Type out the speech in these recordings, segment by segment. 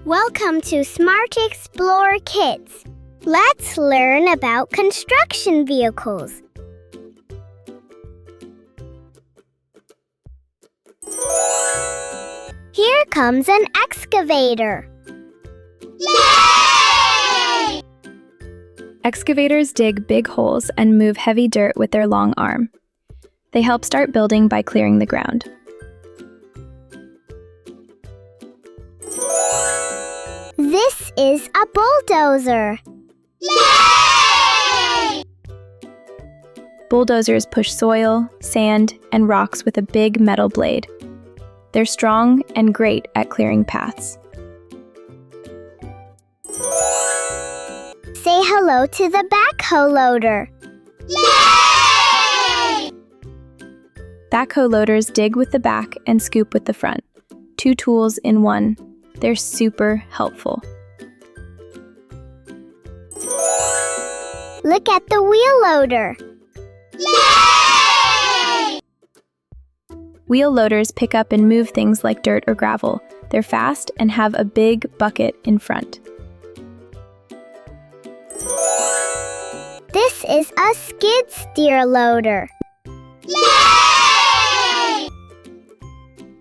Welcome to Smart Explore Kids. Let's learn about construction vehicles. Here comes an excavator. Yay! Excavators dig big holes and move heavy dirt with their long arm. They help start building by clearing the ground. This is a bulldozer. Yay! Bulldozers push soil, sand, and rocks with a big metal blade. They're strong and great at clearing paths. Say hello to the backhoe loader. Yay! Backhoe loaders dig with the back and scoop with the front. 2 tools in one. They're super helpful. Look at the wheel loader. Yay! Wheel loaders pick up and move things like dirt or gravel. They're fast and have a big bucket in front. This is a skid steer loader. Yay!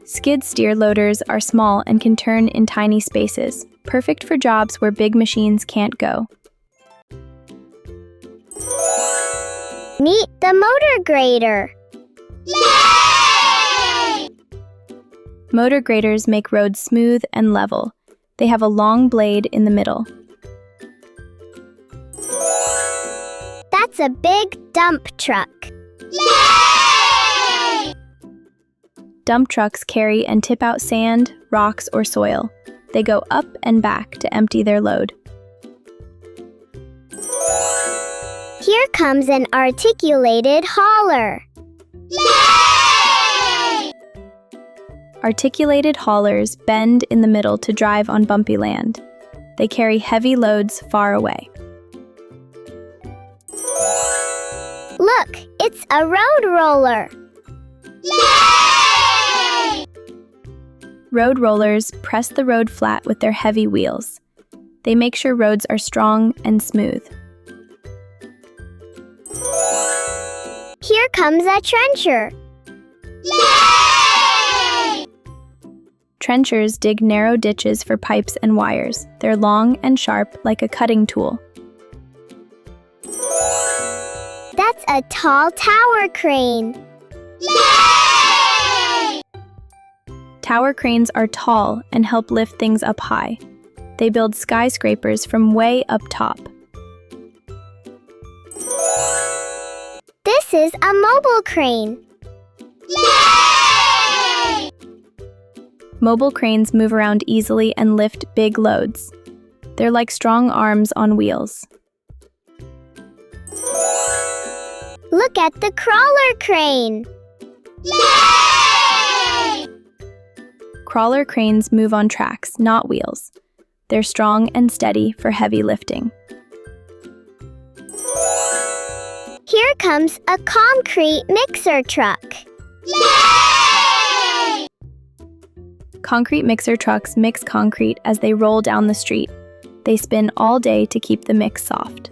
Skid steer loaders are small and can turn in tiny spaces, perfect for jobs where big machines can't go. Meet the motor grader. Yay! Motor graders make roads smooth and level. They have a long blade in the middle. That's a big dump truck. Yay! Dump trucks carry and tip out sand, rocks, or soil. They go up and back to empty their load. Here comes an articulated hauler. Yay! Articulated haulers bend in the middle to drive on bumpy land. They carry heavy loads far away. Look, it's a road roller. Yay! Road rollers press the road flat with their heavy wheels. They make sure roads are strong and smooth. Here comes a trencher. Yay! Trenchers dig narrow ditches for pipes and wires. They're long and sharp like a cutting tool. That's a tall tower crane. Yay! Tower cranes are tall and help lift things up high. They build skyscrapers from way up top. This is a mobile crane. Yay! Mobile cranes move around easily and lift big loads. They're like strong arms on wheels. Look at the crawler crane. Yay! Crawler cranes move on tracks, not wheels. They're strong and steady for heavy lifting. Here comes a concrete mixer truck. Yay! Concrete mixer trucks mix concrete as they roll down the street. They spin all day to keep the mix soft.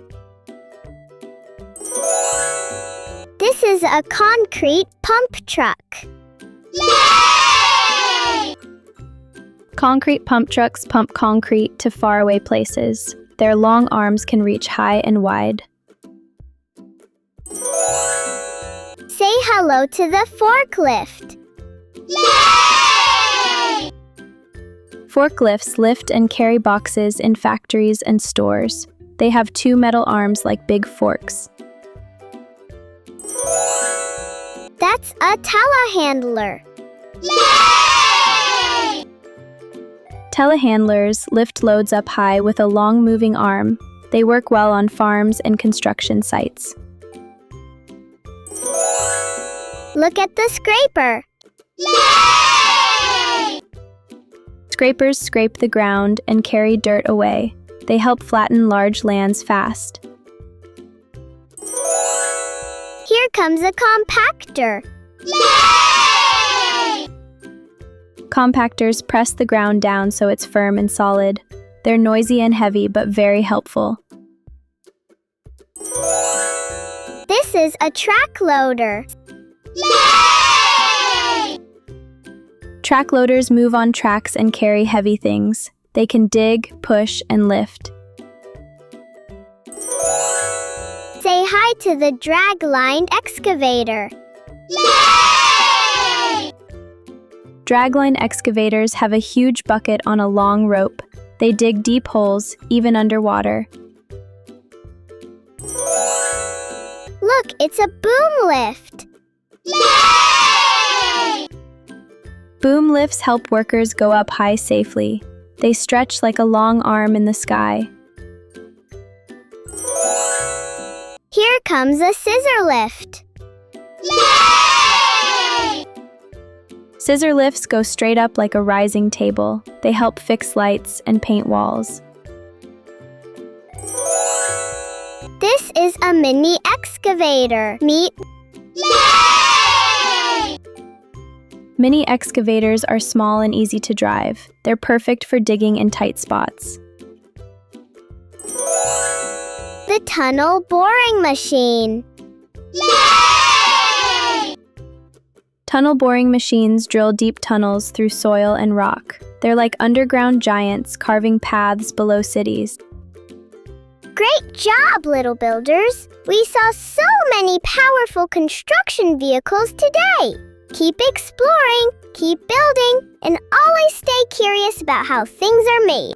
This is a concrete pump truck. Yay! Concrete pump trucks pump concrete to faraway places. Their long arms can reach high and wide. Say hello to the forklift. Yay! Forklifts lift and carry boxes in factories and stores. They have 2 metal arms like big forks. That's a telehandler. Yay! Telehandlers lift loads up high with a long moving arm. They work well on farms and construction sites. Look at the scraper. Yay! Scrapers scrape the ground and carry dirt away. They help flatten large lands fast. Here comes a compactor. Yay! Compactors press the ground down so it's firm and solid. They're noisy and heavy, but very helpful. This is a track loader. Yay! Track loaders move on tracks and carry heavy things. They can dig, push, and lift. Say hi to the drag-lined excavator. Yay! Dragline excavators have a huge bucket on a long rope. They dig deep holes, even underwater. Look, it's a boom lift. Yay! Boom lifts help workers go up high safely. They stretch like a long arm in the sky. Here comes a scissor lift. Yay! Scissor lifts go straight up like a rising table. They help fix lights and paint walls. This is a mini excavator. Meet Yay! Mini excavators are small and easy to drive. They're perfect for digging in tight spots. the tunnel boring machine. Yay! Tunnel boring machines drill deep tunnels through soil and rock. They're like underground giants carving paths below cities. Great job, little builders! We saw so many powerful construction vehicles today. Keep exploring, keep building, and always stay curious about how things are made.